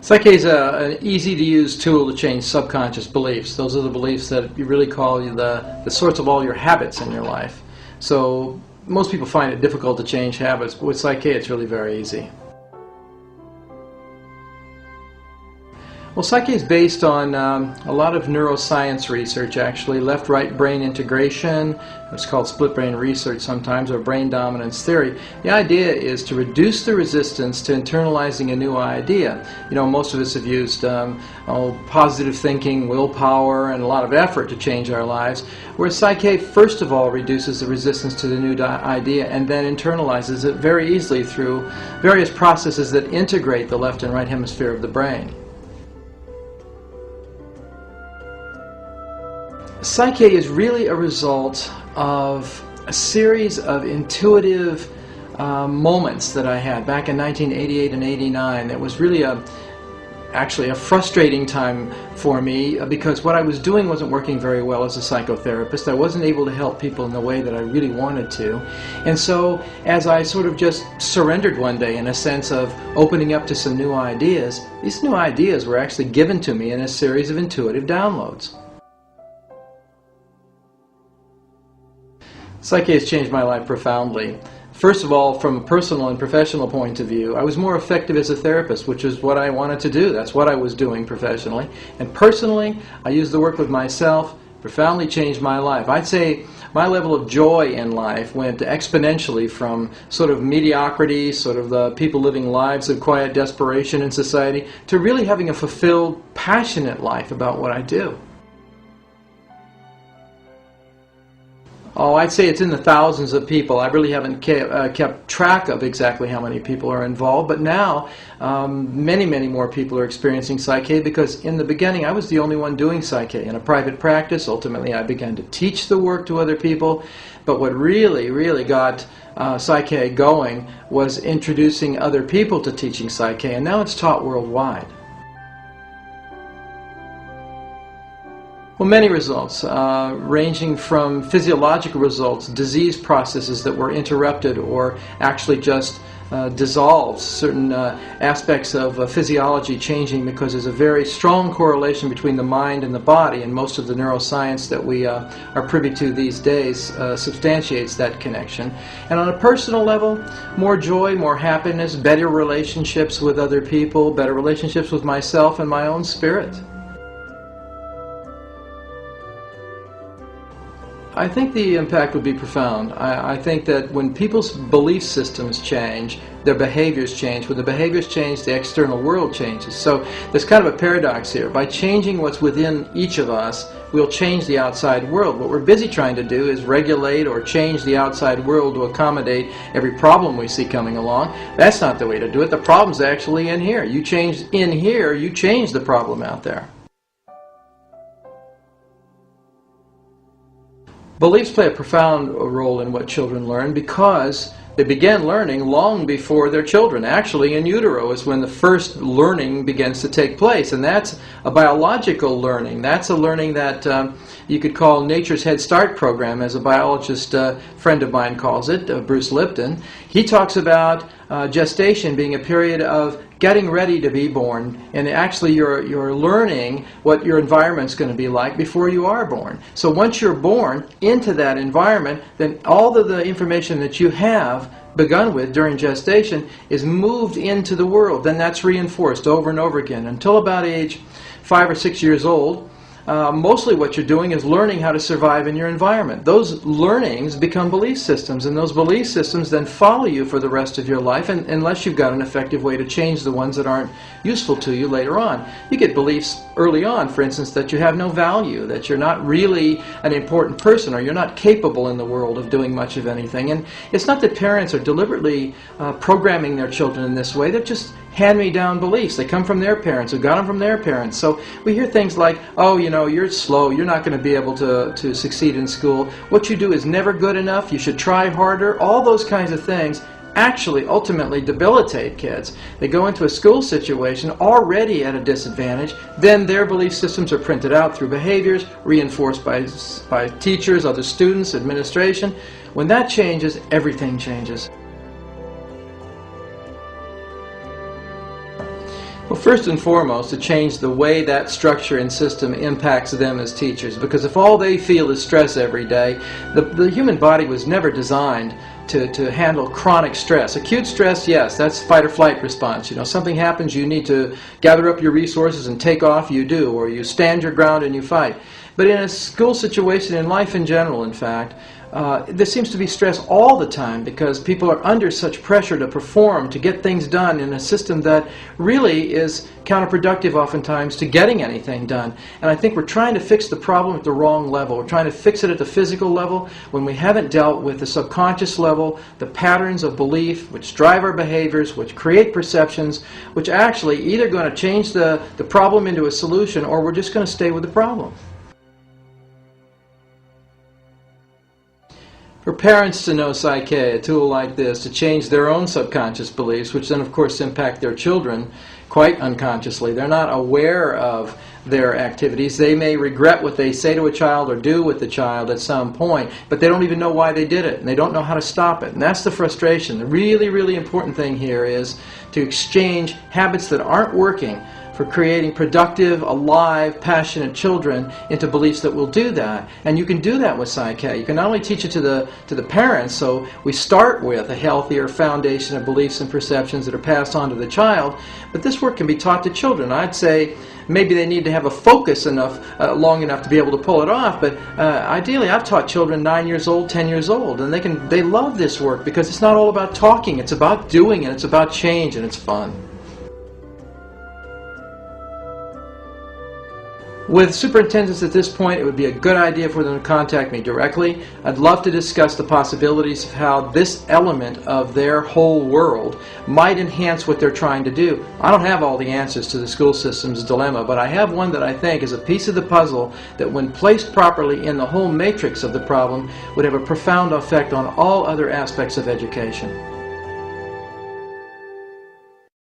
PSYCH K is an easy-to-use tool to change subconscious beliefs. Those are the beliefs that you really call the source of all your habits in your life. So most people find it difficult to change habits, but with PSYCH K it's really very easy. Well, PSYCH K is based on a lot of neuroscience research, actually. Left-right brain integration, it's called split brain research sometimes, or brain dominance theory. The idea is to reduce the resistance to internalizing a new idea. You know, most of us have used positive thinking, willpower, and a lot of effort to change our lives, whereas PSYCH K first of all reduces the resistance to the new idea and then internalizes it very easily through various processes that integrate the left and right hemisphere of the brain. PSYCH K is really a result of a series of intuitive moments that I had back in 1988 and 89. That was really actually a frustrating time for me because what I was doing wasn't working very well as a psychotherapist. I wasn't able to help people in the way that I really wanted to. And so as I sort of just surrendered one day in a sense of opening up to some new ideas, these new ideas were actually given to me in a series of intuitive downloads. PSYCH K has changed my life profoundly. First of all, from a personal and professional point of view, I was more effective as a therapist, which is what I wanted to do. That's what I was doing professionally. And personally, I used the work with myself, profoundly changed my life. I'd say my level of joy in life went exponentially from sort of mediocrity, sort of the people living lives of quiet desperation in society, to really having a fulfilled, passionate life about what I do. Oh, I'd say it's in the thousands of people. I really haven't kept track of exactly how many people are involved, but now many, many more people are experiencing PSYCH K because in the beginning I was the only one doing PSYCH K in a private practice. Ultimately I began to teach the work to other people, but what really got PSYCH K going was introducing other people to teaching PSYCH K, and now it's taught worldwide. Well, many results, ranging from physiological results, disease processes that were interrupted or actually just dissolved, certain aspects of physiology changing because there's a very strong correlation between the mind and the body, and most of the neuroscience that we are privy to these days substantiates that connection. And on a personal level, more joy, more happiness, better relationships with other people, better relationships with myself and my own spirit. I think the impact would be profound. I think that when people's belief systems change, their behaviors change. When the behaviors change, the external world changes. So there's kind of a paradox here. By changing what's within each of us, we'll change the outside world. What we're busy trying to do is regulate or change the outside world to accommodate every problem we see coming along. That's not the way to do it. The problem's actually in here. You change in here, you change the problem out there. Beliefs play a profound role in what children learn because they begin learning long before they're children. Actually, in utero is when the first learning begins to take place, and that's a biological learning. That's a learning that you could call nature's Head Start program, as a biologist friend of mine calls it, Bruce Lipton. He talks about gestation being a period of getting ready to be born, and actually you're learning what your environment's going to be like before you are born. So once you're born into that environment, then all of the information that you have begun with during gestation is moved into the world. Then that's reinforced over and over again until about age 5 or 6 years old. Mostly what you're doing is learning how to survive in your environment. Those learnings become belief systems, and those belief systems then follow you for the rest of your life, unless you've got an effective way to change the ones that aren't useful to you later on. You get beliefs early on, for instance, that you have no value, that you're not really an important person, or you're not capable in the world of doing much of anything. And it's not that parents are deliberately programming their children in this way. They're just hand-me-down beliefs. They come from their parents, who got them from their parents. So we hear things like, oh, you know, you're slow, you're not going to be able to succeed in school. What you do is never good enough, you should try harder. All those kinds of things actually ultimately debilitate kids. They go into a school situation already at a disadvantage, then their belief systems are printed out through behaviors, reinforced by teachers, other students, administration. When that changes, everything changes. Well, first and foremost, to change the way that structure and system impacts them as teachers. Because if all they feel is stress every day, the human body was never designed to handle chronic stress. Acute stress, yes, that's fight or flight response. You know, something happens, you need to gather up your resources and take off, you do, or you stand your ground and you fight. But in a school situation, in life in general, in fact, there seems to be stress all the time because people are under such pressure to perform, to get things done in a system that really is counterproductive oftentimes to getting anything done. And I think we're trying to fix the problem at the wrong level. We're trying to fix it at the physical level when we haven't dealt with the subconscious level, the patterns of belief which drive our behaviors, which create perceptions, which actually either going to change the problem into a solution or we're just going to stay with the problem. For parents to know PSYCH K, a tool like this, to change their own subconscious beliefs, which then of course impact their children quite unconsciously. They're not aware of their activities. They may regret what they say to a child or do with the child at some point, but they don't even know why they did it, and they don't know how to stop it. And that's the frustration. The really, really important thing here is to exchange habits that aren't working for creating productive, alive, passionate children into beliefs that will do that. And you can do that with PSYCH K. You can not only teach it to the parents, so we start with a healthier foundation of beliefs and perceptions that are passed on to the child, but this work can be taught to children. I'd say maybe they need to have a focus long enough to be able to pull it off, but ideally I've taught children 9 years old, 10 years old, and they love this work because it's not all about talking, it's about doing, and it's about change, and it's fun. With superintendents at this point, it would be a good idea for them to contact me directly. I'd love to discuss the possibilities of how this element of their whole world might enhance what they're trying to do. I don't have all the answers to the school system's dilemma, but I have one that I think is a piece of the puzzle that when placed properly in the whole matrix of the problem would have a profound effect on all other aspects of education.